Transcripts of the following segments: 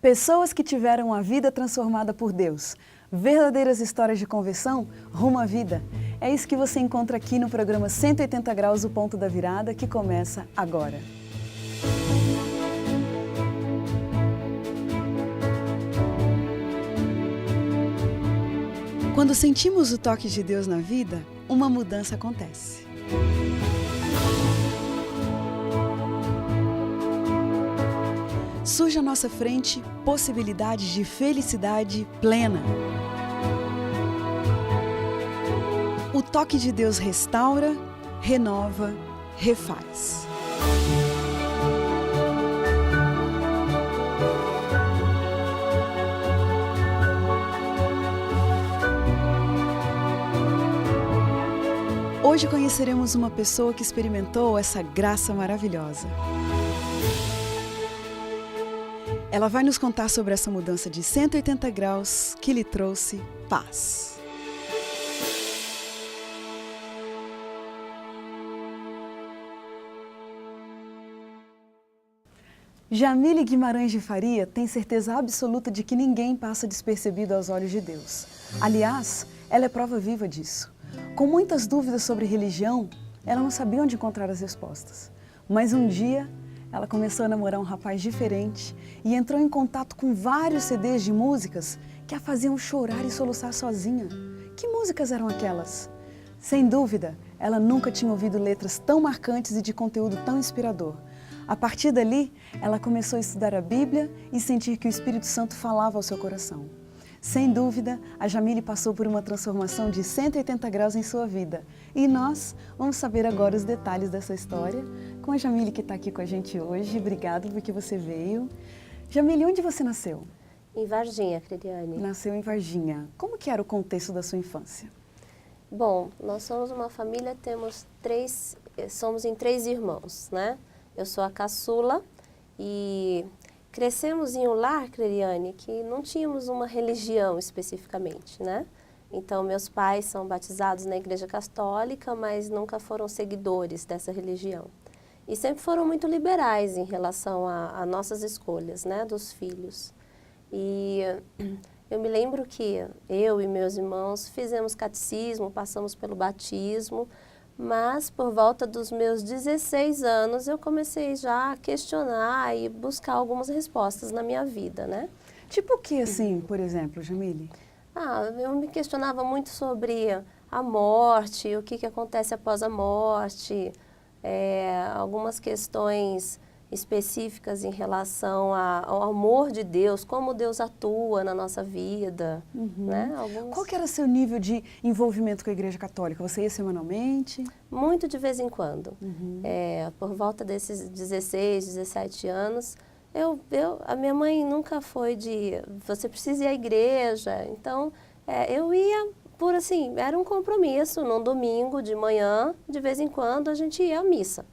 Pessoas que tiveram a vida transformada por Deus. Verdadeiras histórias de conversão rumo à vida. É isso que você encontra aqui no programa 180 Graus, o Ponto da Virada, que começa agora. Quando sentimos o toque de Deus na vida, uma mudança acontece. Surge à nossa frente possibilidades de felicidade plena. O toque de Deus restaura, renova, refaz. Hoje conheceremos uma pessoa que experimentou essa graça maravilhosa. Ela vai nos contar sobre essa mudança de 180 graus que lhe trouxe paz. Jamile Guimarães de Faria tem certeza absoluta de que ninguém passa despercebido aos olhos de Deus. Aliás, ela é prova viva disso. Com muitas dúvidas sobre religião, ela não sabia onde encontrar as respostas. Mas um dia, ela começou a namorar um rapaz diferente e entrou em contato com vários CDs de músicas que a faziam chorar e soluçar sozinha. Que músicas eram aquelas? Sem dúvida, ela nunca tinha ouvido letras tão marcantes e de conteúdo tão inspirador. A partir dali, ela começou a estudar a Bíblia e sentir que o Espírito Santo falava ao seu coração. Sem dúvida, a Jamile passou por uma transformação de 180 graus em sua vida. E nós vamos saber agora os detalhes dessa história com a Jamile que está aqui com a gente hoje. Obrigada porque você veio. Jamile, onde você nasceu? Em Varginha, Crediane. Nasceu em Varginha. Como que era o contexto da sua infância? Bom, nós somos uma família, somos em 3 irmãos, né? Eu sou a caçula e crescemos em um lar, Crediane, que não tínhamos uma religião especificamente, né? Então, meus pais são batizados na Igreja Católica, mas nunca foram seguidores dessa religião. E sempre foram muito liberais em relação a nossas escolhas, né, dos filhos. E eu me lembro que eu e meus irmãos fizemos catecismo, passamos pelo batismo, mas por volta dos meus 16 anos eu comecei já a questionar e buscar algumas respostas na minha vida, né? Tipo o que assim, por exemplo, Jamile? Eu me questionava muito sobre a morte, o que acontece após a morte, algumas questões específicas em relação ao amor de Deus, como Deus atua na nossa vida, né? Qual que era o seu nível de envolvimento com a Igreja Católica? Você ia semanalmente? Muito de vez em quando. Por volta desses 16, 17 anos, a minha mãe nunca foi você precisa ir à igreja, então eu ia por assim, era um compromisso, num domingo de manhã, de vez em quando a gente ia à missa.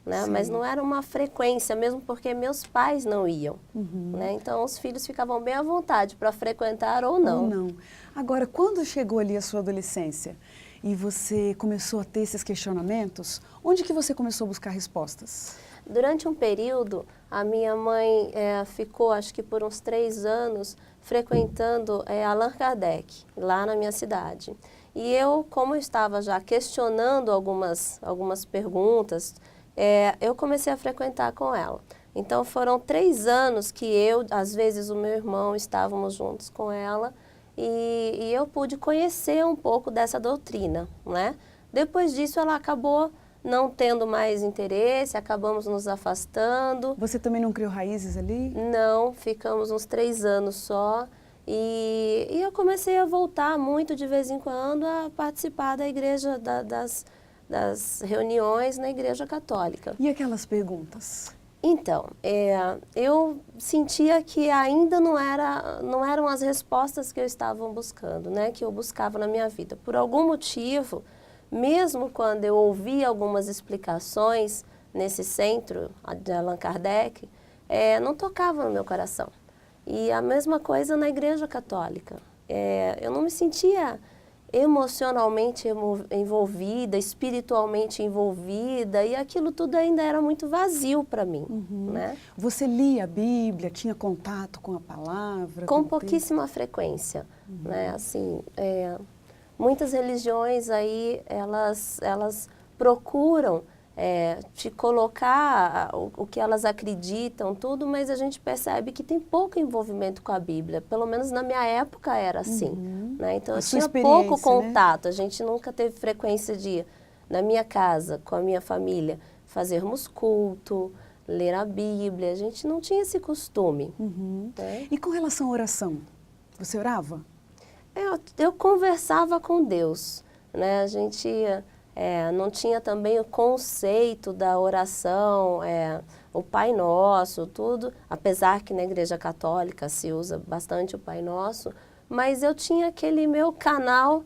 Né? Mas não era uma frequência, mesmo porque meus pais não iam. Né? Então, os filhos ficavam bem à vontade para frequentar ou não. Ou não. Agora, quando chegou ali a sua adolescência e você começou a ter esses questionamentos, onde que você começou a buscar respostas? Durante um período, a minha mãe ficou, acho que por uns 3 anos, frequentando Allan Kardec, lá na minha cidade. E eu, como eu estava já questionando algumas perguntas, eu comecei a frequentar com ela. Então, foram 3 anos que eu, às vezes o meu irmão, estávamos juntos com ela e eu pude conhecer um pouco dessa doutrina, né? Depois disso, ela acabou não tendo mais interesse, acabamos nos afastando. Você também não criou raízes ali? Não, ficamos uns 3 anos só. E eu comecei a voltar muito de vez em quando a participar da igreja, das reuniões na Igreja Católica. E aquelas perguntas? Então, eu sentia que ainda não eram as respostas que eu estava buscando, né, que eu buscava na minha vida. Por algum motivo, mesmo quando eu ouvia algumas explicações nesse centro de Allan Kardec, não tocava no meu coração. E a mesma coisa na Igreja Católica. Eu não me sentia emocionalmente envolvida, espiritualmente envolvida, e aquilo tudo ainda era muito vazio para mim, né? Você lia a Bíblia, tinha contato com a palavra? Com o pouquíssima frequência, né? Assim, muitas religiões aí, elas procuram te colocar o que elas acreditam, tudo, mas a gente percebe que tem pouco envolvimento com a Bíblia. Pelo menos na minha época era assim, né? Então eu tinha pouco contato, a gente nunca teve frequência de, na minha casa, com a minha família, fazermos culto, ler a Bíblia, a gente não tinha esse costume. Né? E com relação à oração, você orava? Eu conversava com Deus, né? A gente não tinha também o conceito da oração, o Pai Nosso, tudo, apesar que na Igreja Católica se usa bastante o Pai Nosso, mas eu tinha aquele meu canal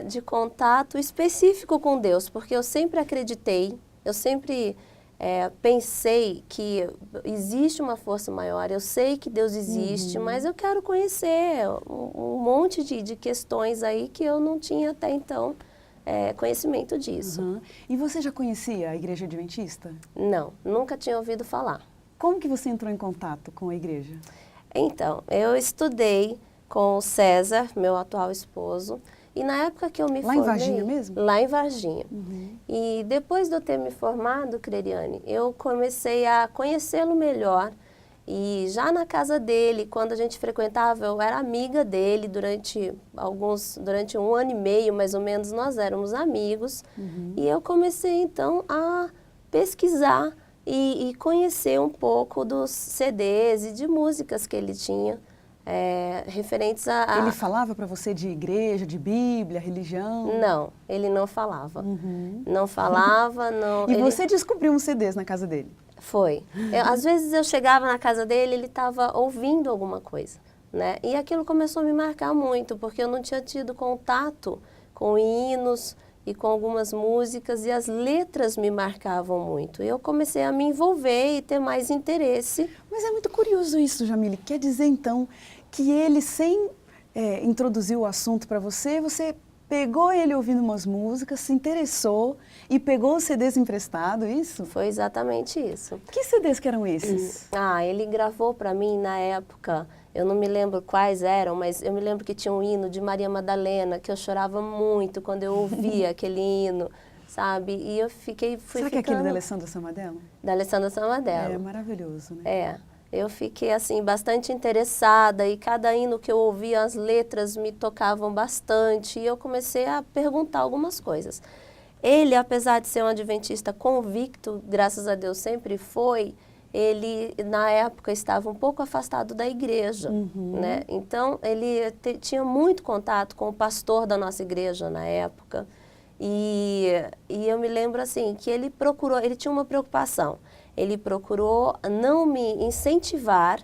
de contato específico com Deus, porque eu sempre acreditei, eu sempre pensei que existe uma força maior, eu sei que Deus existe, mas eu quero conhecer um monte de questões aí que eu não tinha até então conhecimento disso. E você já conhecia a Igreja Adventista? Não, nunca tinha ouvido falar. Como que você entrou em contato com a igreja? Então, eu estudei com o César, meu atual esposo, e na época que eu me formei... Lá em Varginha mesmo? Lá em Varginha. E depois de eu ter me formado, Creriane, eu comecei a conhecê-lo melhor. E já na casa dele, quando a gente frequentava, eu era amiga dele durante 1 ano e meio, mais ou menos, nós éramos amigos. E eu comecei, então, a pesquisar e conhecer um pouco dos CDs e de músicas que ele tinha. Referentes a... Ele falava para você de igreja, de Bíblia, religião? Não, ele não falava. Não falava, não... E você descobriu uns CDs na casa dele? Foi. Às vezes eu chegava na casa dele, ele estava ouvindo alguma coisa, né? E aquilo começou a me marcar muito, porque eu não tinha tido contato com hinos e com algumas músicas, e as letras me marcavam muito. E eu comecei a me envolver e ter mais interesse. Mas é muito curioso isso, Jamile. Quer dizer, então, que ele, sem introduzir o assunto para você, você pegou ele ouvindo umas músicas, se interessou e pegou os CDs emprestados, isso? Foi exatamente isso. Que CDs que eram esses? Ele gravou para mim na época, eu não me lembro quais eram, mas eu me lembro que tinha um hino de Maria Madalena, que eu chorava muito quando eu ouvia aquele hino, sabe? E eu fui Será que é aquele da Alessandra Samadella? Da Alessandra Samadella. É maravilhoso, né? Eu fiquei assim bastante interessada e cada hino que eu ouvia, as letras me tocavam bastante e eu comecei a perguntar algumas coisas. Ele, apesar de ser um adventista convicto, graças a Deus sempre foi, ele na época estava um pouco afastado da igreja, né? Então ele tinha muito contato com o pastor da nossa igreja na época e eu me lembro assim que ele tinha uma preocupação. Ele procurou não me incentivar,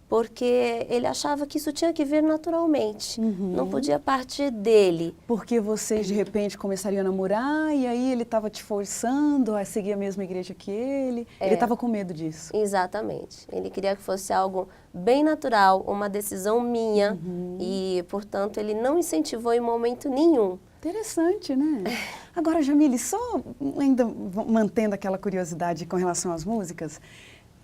porque ele achava que isso tinha que vir naturalmente, não podia partir dele. Porque vocês, de repente, começariam a namorar e aí ele estava te forçando a seguir a mesma igreja que ele? Ele estava com medo disso? Exatamente. Ele queria que fosse algo bem natural, uma decisão minha, e, portanto, ele não incentivou em momento nenhum. Interessante, né? Agora, Jamile, só ainda mantendo aquela curiosidade com relação às músicas,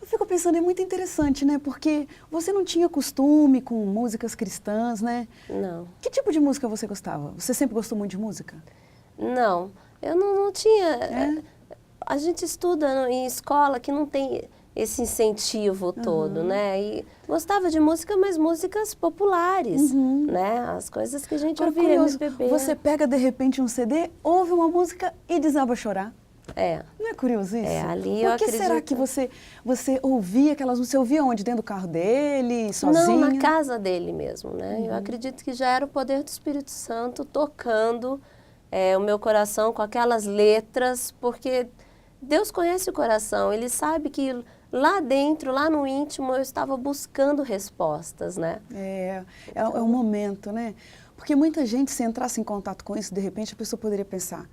eu fico pensando, é muito interessante, né? Porque você não tinha costume com músicas cristãs, né? Não. Que tipo de música você gostava? Você sempre gostou muito de música? Não, eu não tinha... A gente estuda em escola que não tem esse incentivo todo, né? E gostava de música, mas músicas populares, né? As coisas que a gente ouvia, MPB. Você pega, de repente, um CD, ouve uma música e desaba a chorar. Não é curioso isso? Ali eu acredito... Por que será que você ouvia aquelas músicas? Você ouvia onde? Dentro do carro dele, sozinha? Não, na casa dele mesmo, né? Eu acredito que já era o poder do Espírito Santo tocando o meu coração com aquelas letras, porque Deus conhece o coração, Ele sabe que lá dentro, lá no íntimo, eu estava buscando respostas, né? É um momento, né? Porque muita gente, se entrasse em contato com isso, de repente a pessoa poderia pensar,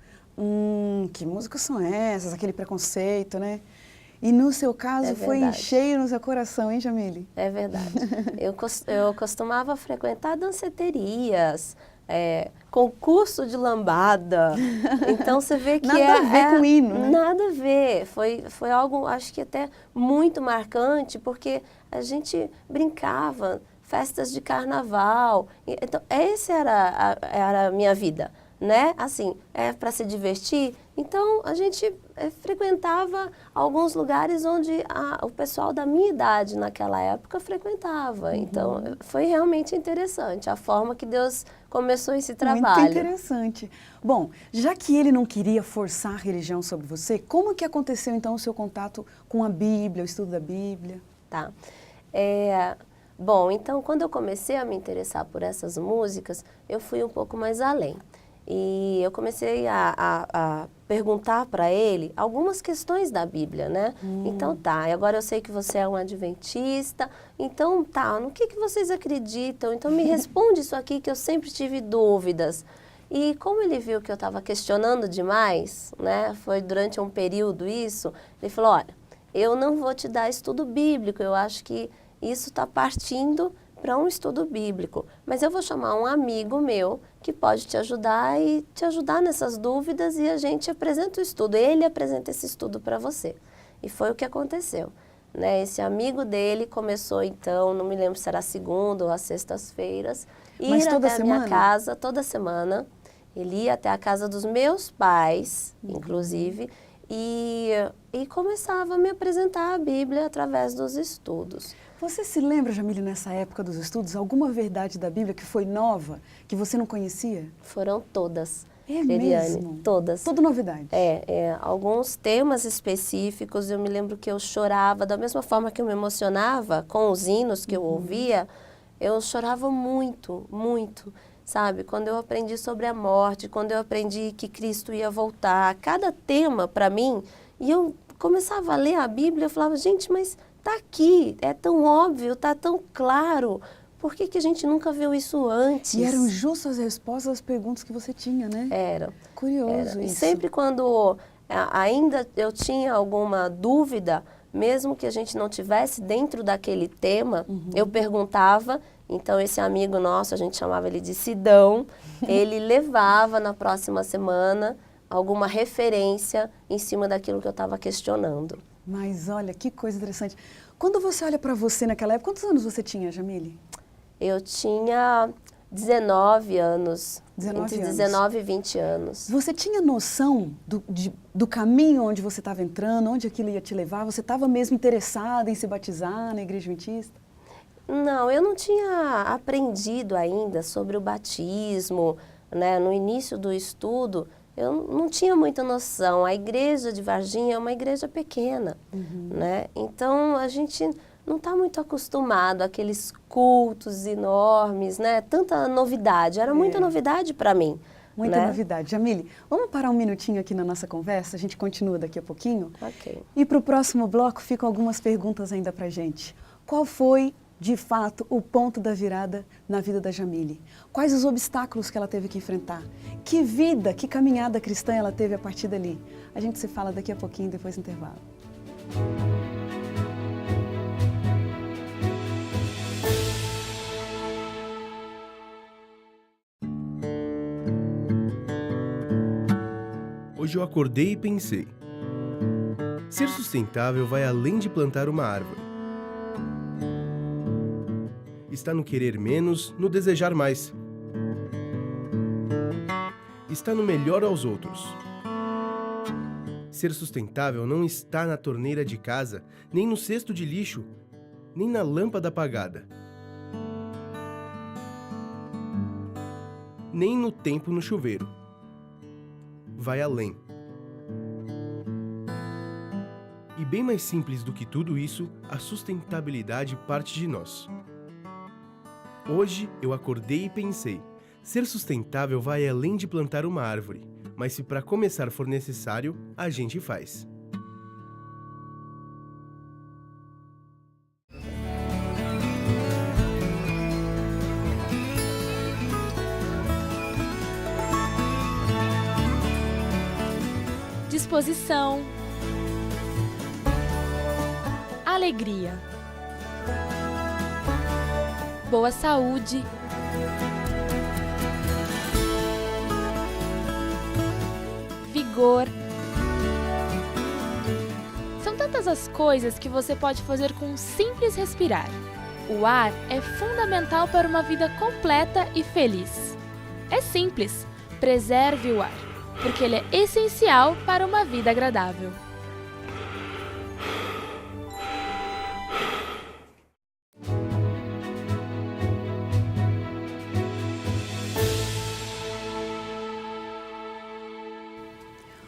que músicas são essas? Aquele preconceito, né? E no seu caso foi em cheio no seu coração, hein, Jamile? É verdade. Eu costumava frequentar danceterias, concurso de lambada. Então você vê que nada a ver com hino, né? Nada a ver. Foi algo, acho que até muito marcante, porque a gente brincava, festas de carnaval. Então, essa era a minha vida, né? Assim, para se divertir. Então, a gente frequentava alguns lugares onde o pessoal da minha idade naquela época frequentava. Então, foi realmente interessante a forma que Deus começou esse trabalho. Muito interessante. Bom, já que ele não queria forçar a religião sobre você, como que aconteceu então o seu contato com a Bíblia, o estudo da Bíblia? Tá. Bom, então quando eu comecei a me interessar por essas músicas, eu fui um pouco mais além. E eu comecei a perguntar para ele algumas questões da Bíblia, né? Então tá, e agora eu sei que você é um adventista, então tá, no que vocês acreditam? Então me responde isso aqui que eu sempre tive dúvidas. E como ele viu que eu estava questionando demais, né? Foi durante um período isso, ele falou, olha, eu não vou te dar estudo bíblico, eu acho que isso está partindo para um estudo bíblico, mas eu vou chamar um amigo meu que pode te ajudar e te ajudar nessas dúvidas e a gente apresenta o estudo, ele apresenta esse estudo para você. E foi o que aconteceu, né? Esse amigo dele começou então, não me lembro se era segunda ou às sextas-feiras, ir até a minha casa toda semana, ele ia até a casa dos meus pais, inclusive, e começava a me apresentar a Bíblia através dos estudos. Você se lembra, Jamile, nessa época dos estudos, alguma verdade da Bíblia que foi nova, que você não conhecia? Foram todas. É Eliane, mesmo? todas. Tudo novidade? Alguns temas específicos, eu me lembro que eu chorava, da mesma forma que eu me emocionava com os hinos que eu ouvia, eu chorava muito, muito, sabe? Quando eu aprendi sobre a morte, quando eu aprendi que Cristo ia voltar, cada tema para mim, e eu começava a ler a Bíblia, eu falava, gente, mas tá aqui, é tão óbvio, tá tão claro, por que a gente nunca viu isso antes? E eram justas as respostas às perguntas que você tinha, né? Era. Curioso isso. isso. E sempre quando ainda eu tinha alguma dúvida, mesmo que a gente não tivesse dentro daquele tema, eu perguntava, então esse amigo nosso, a gente chamava ele de Sidão, ele levava na próxima semana alguma referência em cima daquilo que eu estava questionando. Mas olha, que coisa interessante. Quando você olha para você naquela época, quantos anos você tinha, Jamile? Eu tinha 19 anos, 19 entre anos. 19 e 20 anos. Você tinha noção do caminho onde você estava entrando, onde aquilo ia te levar? Você estava mesmo interessada em se batizar na Igreja Adventista? Não, eu não tinha aprendido ainda sobre o batismo, né? No início do estudo, eu não tinha muita noção. A igreja de Varginha é uma igreja pequena, né? Então, a gente não está muito acostumado àqueles cultos enormes, né? Tanta novidade, era muita novidade para mim. Muita novidade. Jamile, vamos parar um minutinho aqui na nossa conversa, a gente continua daqui a pouquinho. Ok. E para o próximo bloco ficam algumas perguntas ainda para a gente. Qual foi, de fato, o ponto da virada na vida da Jamile? Quais os obstáculos que ela teve que enfrentar? Que vida, que caminhada cristã ela teve a partir dali? A gente se fala daqui a pouquinho, depois do intervalo. Hoje eu acordei e pensei: ser sustentável vai além de plantar uma árvore. Está no querer menos, no desejar mais. Está no melhor aos outros. Ser sustentável não está na torneira de casa, nem no cesto de lixo, nem na lâmpada apagada, nem no tempo no chuveiro. Vai além. E bem mais simples do que tudo isso, a sustentabilidade parte de nós. Hoje eu acordei e pensei: ser sustentável vai além de plantar uma árvore, mas se para começar for necessário, a gente faz. Disposição, alegria, boa saúde, vigor. São tantas as coisas que você pode fazer com um simples respirar. O ar é fundamental para uma vida completa e feliz. É simples, preserve o ar, porque ele é essencial para uma vida agradável.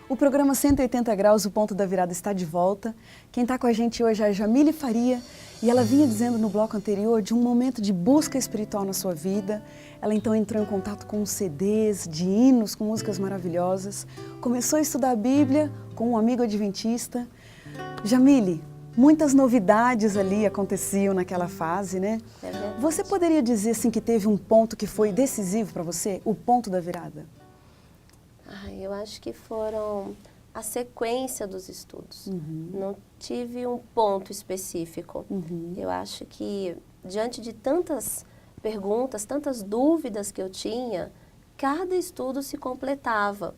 O programa 180 Graus, o Ponto da Virada, está de volta. Quem está com a gente hoje é a Jamile Faria e ela vinha dizendo no bloco anterior de um momento de busca espiritual na sua vida. Ela então entrou em contato com CDs de hinos, com músicas maravilhosas. Começou a estudar a Bíblia com um amigo adventista. Jamile, muitas novidades ali aconteciam naquela fase, né? É verdade. Você poderia dizer assim que teve um ponto que foi decisivo para você? O ponto da virada? Eu acho que foram a sequência dos estudos. Não tive um ponto específico. Eu acho que, diante de tantas perguntas, tantas dúvidas que eu tinha, cada estudo se completava.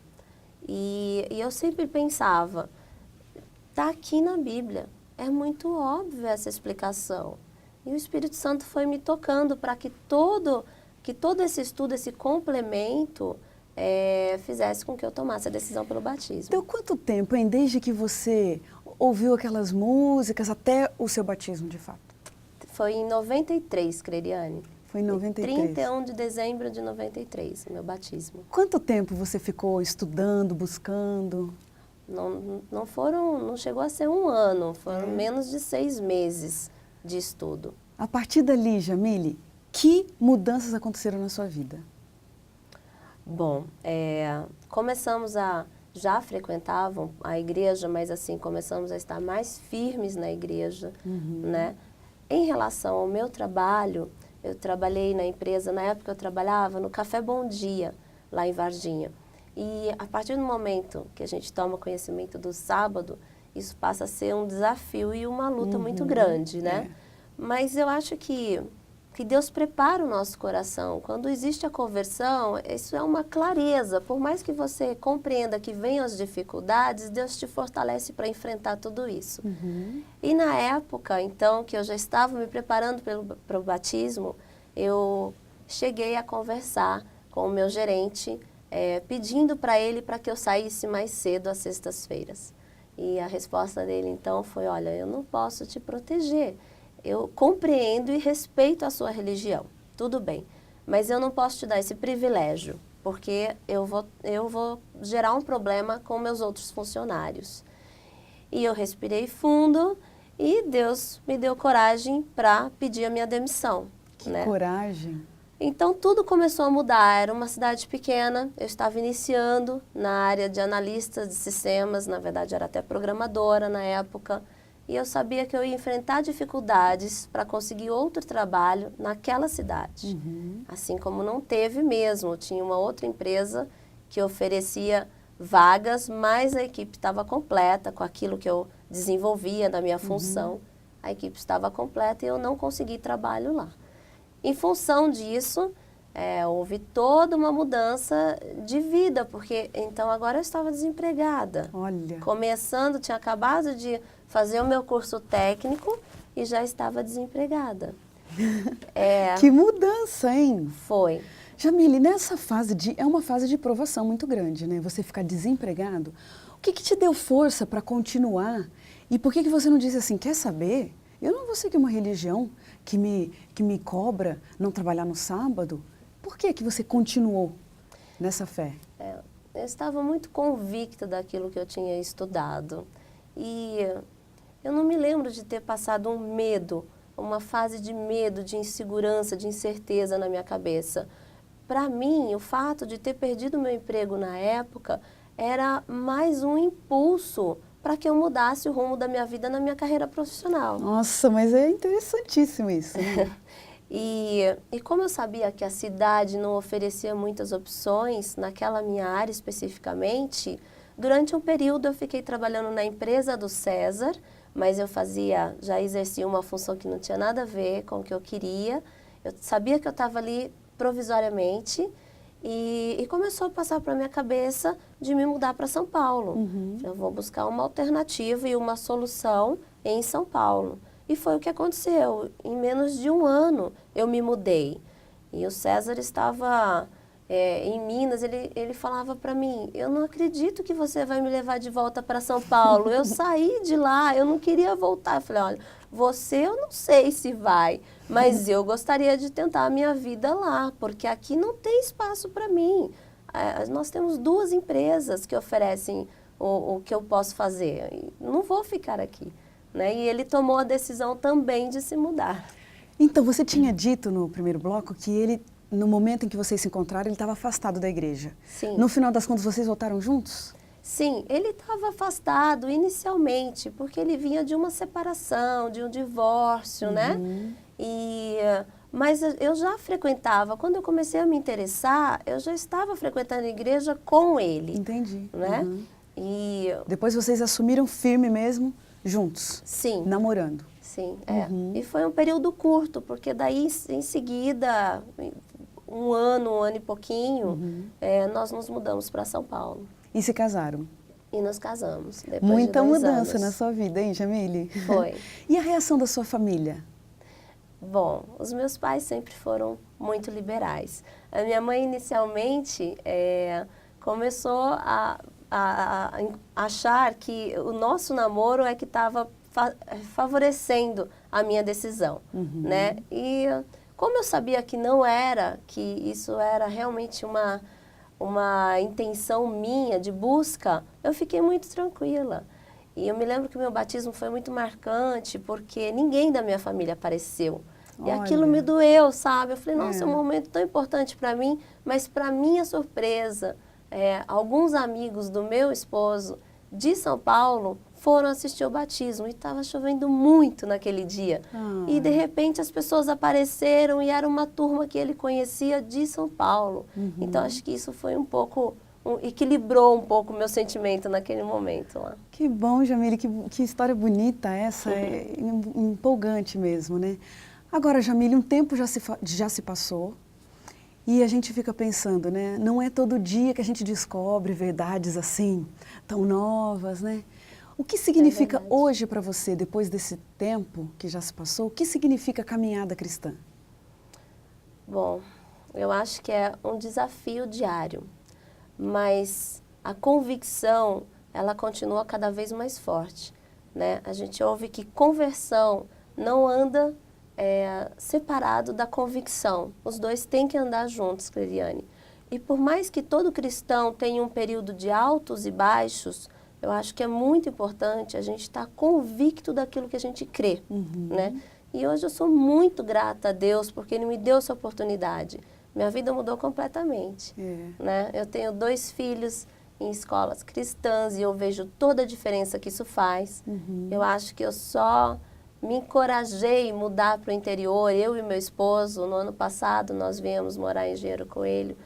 E eu sempre pensava, está aqui na Bíblia, é muito óbvio essa explicação. E o Espírito Santo foi me tocando para que todo esse estudo, esse complemento, fizesse com que eu tomasse a decisão pelo batismo. Deu quanto tempo, hein? Desde que você ouviu aquelas músicas até o seu batismo, de fato? Foi em 93, Creriane. Foi em 93. 31 de dezembro de 93, o meu batismo. Quanto tempo você ficou estudando, buscando? Não chegou a ser um ano, foram menos de 6 meses de estudo. A partir dali, Jamile, que mudanças aconteceram na sua vida? Bom, já frequentavam a igreja, mas assim, começamos a estar mais firmes na igreja, né? Em relação ao meu trabalho, eu trabalhei na empresa, na época eu trabalhava no Café Bom Dia, lá em Varginha. E a partir do momento que a gente toma conhecimento do sábado, isso passa a ser um desafio e uma luta muito grande, né? Mas eu acho que Deus prepara o nosso coração. Quando existe a conversão, isso é uma clareza. Por mais que você compreenda que venham as dificuldades, Deus te fortalece para enfrentar tudo isso. E na época, então, que eu já estava me preparando para o batismo, eu cheguei a conversar com o meu gerente, pedindo para ele para que eu saísse mais cedo às sextas-feiras. E a resposta dele, então, foi, olha, eu não posso te proteger. Eu compreendo e respeito a sua religião, tudo bem, mas eu não posso te dar esse privilégio, porque eu vou gerar um problema com meus outros funcionários. E eu respirei fundo e Deus me deu coragem para pedir a minha demissão. Que coragem! Então tudo começou a mudar, era uma cidade pequena, eu estava iniciando na área de analista de sistemas, na verdade era até programadora na época, e eu sabia que eu ia enfrentar dificuldades para conseguir outro trabalho naquela cidade. Assim como não teve mesmo, tinha uma outra empresa que oferecia vagas, mas a equipe estava completa com aquilo que eu desenvolvia na minha função. A equipe estava completa e eu não consegui trabalho lá. Em função disso, houve toda uma mudança de vida, porque então agora eu estava desempregada. Olha. Começando, tinha acabado de fazer o meu curso técnico e já estava desempregada. Que mudança, hein? Foi. Jamile, nessa fase é uma fase de provação muito grande, né? Você ficar desempregado. O que te deu força para continuar? E por que você não disse assim, quer saber? Eu não vou seguir uma religião que me cobra não trabalhar no sábado. Por que você continuou nessa fé? Eu estava muito convicta daquilo que eu tinha estudado. E eu não me lembro de ter passado um medo, uma fase de medo, de insegurança, de incerteza na minha cabeça. Para mim, o fato de ter perdido meu emprego na época era mais um impulso para que eu mudasse o rumo da minha vida na minha carreira profissional. Nossa, mas é interessantíssimo isso, né? E como eu sabia que a cidade não oferecia muitas opções naquela minha área especificamente, durante um período eu fiquei trabalhando na empresa do César, mas eu já exercia uma função que não tinha nada a ver com o que eu queria. Eu sabia que eu estava ali provisoriamente E começou a passar para minha cabeça de me mudar para São Paulo. Eu vou buscar uma alternativa e uma solução em São Paulo. E foi o que aconteceu. Em menos de um ano eu me mudei. E o César estava em Minas, ele falava para mim, eu não acredito que você vai me levar de volta para São Paulo. Eu saí de lá, eu não queria voltar. Eu falei, olha, você eu não sei se vai, mas eu gostaria de tentar a minha vida lá, porque aqui não tem espaço para mim. Nós temos 2 empresas que oferecem o que eu posso fazer. Não vou ficar aqui. Né? E ele tomou a decisão também de se mudar. Então, você tinha dito no primeiro bloco que ele, no momento em que vocês se encontraram, ele estava afastado da igreja. Sim. No final das contas, vocês voltaram juntos? Sim, ele estava afastado inicialmente, porque ele vinha de uma separação, de um divórcio, né? Mas eu já frequentava, quando eu comecei a me interessar, eu já estava frequentando a igreja com ele. Entendi. Né? E depois vocês assumiram firme mesmo, juntos? Sim. Namorando? Sim, E foi um período curto, porque daí, em seguida, um ano e pouquinho, nós nos mudamos para São Paulo. E se casaram? E nos casamos, depois Muita de 2 mudança anos. na sua vida, hein, Jamile? Foi. E a reação da sua família? Bom, os meus pais sempre foram muito liberais. A minha mãe, inicialmente, começou a achar que o nosso namoro é que estava favorecendo a minha decisão, né? E como eu sabia que não era, que isso era realmente uma intenção minha de busca, eu fiquei muito tranquila. E eu me lembro que o meu batismo foi muito marcante, porque ninguém da minha família apareceu. E aquilo me doeu, sabe? Eu falei, nossa, é um momento tão importante para mim, mas para minha surpresa, alguns amigos do meu esposo de São Paulo foram assistir o batismo e estava chovendo muito naquele dia. E de repente as pessoas apareceram e era uma turma que ele conhecia de São Paulo. Então acho que isso foi equilibrou um pouco o meu sentimento naquele momento lá. Que bom, Jamile, que história bonita essa, é empolgante mesmo, né? Agora, Jamile, um tempo já se passou e a gente fica pensando, né? Não é todo dia que a gente descobre verdades assim, tão novas, né? O que significa hoje para você, depois desse tempo que já se passou, o que significa caminhada cristã? Bom, eu acho que é um desafio diário, mas a convicção, ela continua cada vez mais forte, né? A gente ouve que conversão não anda separado da convicção. Os dois têm que andar juntos, Cleriane. E por mais que todo cristão tenha um período de altos e baixos, eu acho que é muito importante a gente estar convicto daquilo que a gente crê, né? E hoje eu sou muito grata a Deus porque Ele me deu essa oportunidade. Minha vida mudou completamente, né? Eu tenho 2 filhos em escolas cristãs e eu vejo toda a diferença que isso faz. Eu acho que eu só me encorajei a mudar para o interior, eu e meu esposo. No ano passado nós viemos morar em Engenheiro Coelho.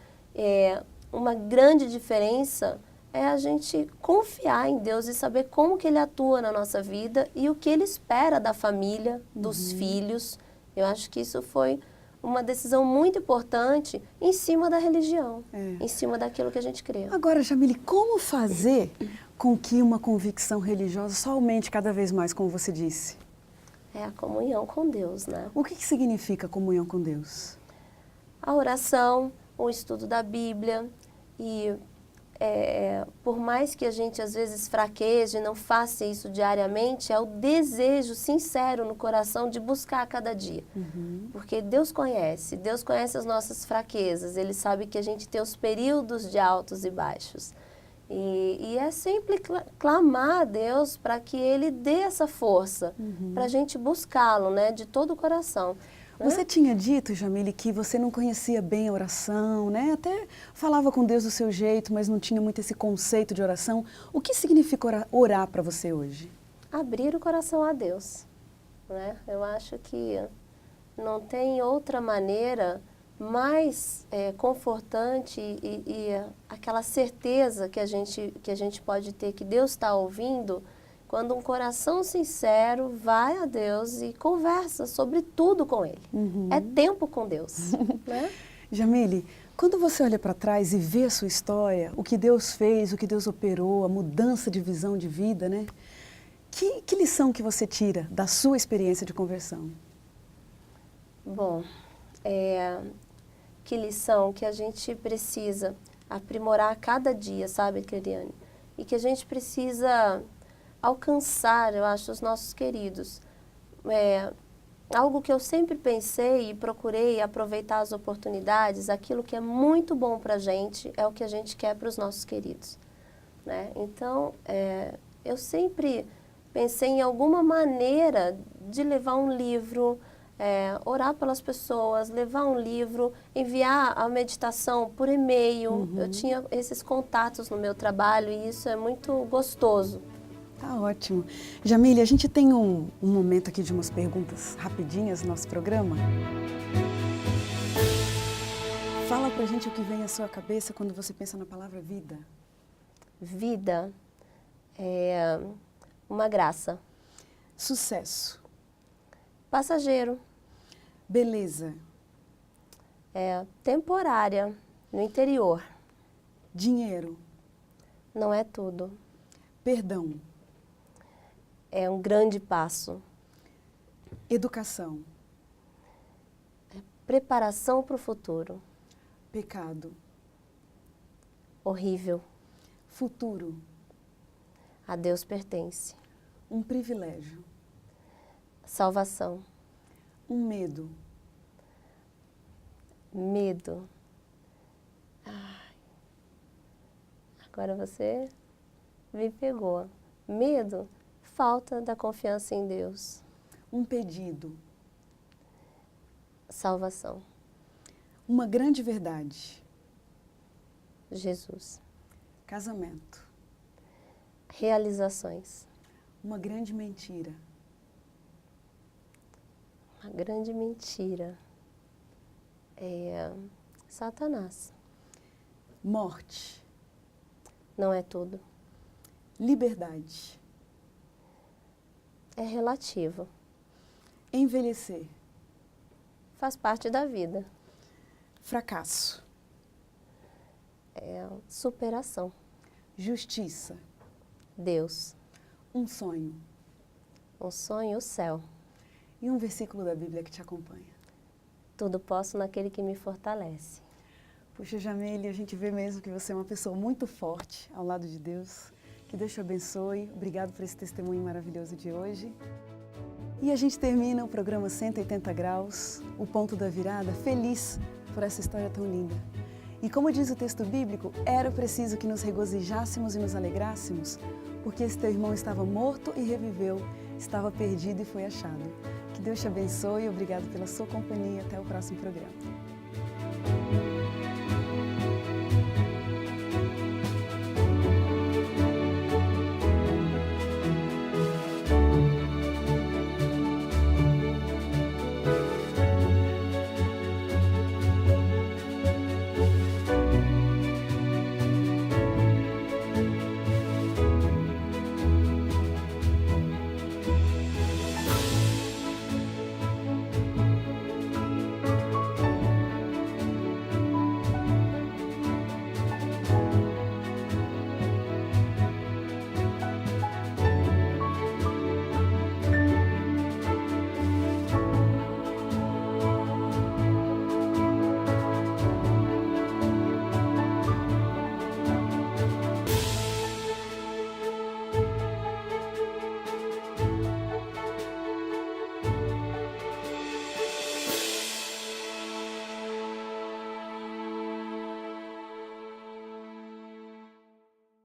Uma grande diferença é a gente confiar em Deus e saber como que Ele atua na nossa vida e o que Ele espera da família, dos filhos. Eu acho que isso foi uma decisão muito importante em cima da religião, em cima daquilo que a gente crê. Agora, Jamile, como fazer com que uma convicção religiosa só aumente cada vez mais, como você disse? É a comunhão com Deus, né? O que significa comunhão com Deus? A oração, o estudo da Bíblia e por mais que a gente às vezes fraqueje e não faça isso diariamente, é o desejo sincero no coração de buscar a cada dia. Porque Deus conhece as nossas fraquezas, Ele sabe que a gente tem os períodos de altos e baixos. E é sempre clamar a Deus para que Ele dê essa força, para a gente buscá-lo, né, de todo o coração. Você tinha dito, Jamile, que você não conhecia bem a oração, né? Até falava com Deus do seu jeito, mas não tinha muito esse conceito de oração. O que significa orar para você hoje? Abrir o coração a Deus, né? Eu acho que não tem outra maneira mais confortante e aquela certeza que a gente pode ter que Deus está ouvindo, quando um coração sincero vai a Deus e conversa sobre tudo com Ele. É tempo com Deus, né? Jamile, quando você olha para trás e vê a sua história, o que Deus fez, o que Deus operou, a mudança de visão de vida, né? Que lição que você tira da sua experiência de conversão? Bom, que lição que a gente precisa aprimorar a cada dia, sabe, Cleriane? E que a gente precisa alcançar, eu acho, os nossos queridos. Algo que eu sempre pensei e procurei aproveitar as oportunidades, aquilo que é muito bom para a gente é o que a gente quer para os nossos queridos, né? Então, eu sempre pensei em alguma maneira de levar um livro, orar pelas pessoas, levar um livro, enviar a meditação por e-mail. Eu tinha esses contatos no meu trabalho e isso é muito gostoso. Tá ótimo. Jamile, a gente tem um momento aqui de umas perguntas rapidinhas no nosso programa. Fala pra gente o que vem à sua cabeça quando você pensa na palavra vida. Vida é uma graça. Sucesso. Passageiro. Beleza. Temporária, no interior. Dinheiro. Não é tudo. Perdão. É um grande passo. Educação. Preparação para o futuro. Pecado. Horrível. Futuro. A Deus pertence. Um privilégio. Salvação. Um medo. Medo. Ai. Agora você me pegou. Medo. Falta da confiança em Deus. Um pedido. Salvação. Uma grande verdade. Jesus. Casamento. Realizações. Uma grande mentira. Uma grande mentira. Satanás. Morte. Não é tudo. Liberdade. É relativo. Envelhecer. Faz parte da vida. Fracasso. Superação. Justiça. Deus. Um sonho. Um sonho, o céu. E um versículo da Bíblia que te acompanha. Tudo posso naquele que me fortalece. Puxa, Jamile, a gente vê mesmo que você é uma pessoa muito forte ao lado de Deus. Que Deus te abençoe. Obrigado por esse testemunho maravilhoso de hoje. E a gente termina o programa 180 Graus, o ponto da virada, feliz por essa história tão linda. E como diz o texto bíblico, era preciso que nos regozijássemos e nos alegrássemos, porque esse teu irmão estava morto e reviveu, estava perdido e foi achado. Que Deus te abençoe e obrigado pela sua companhia. Até o próximo programa.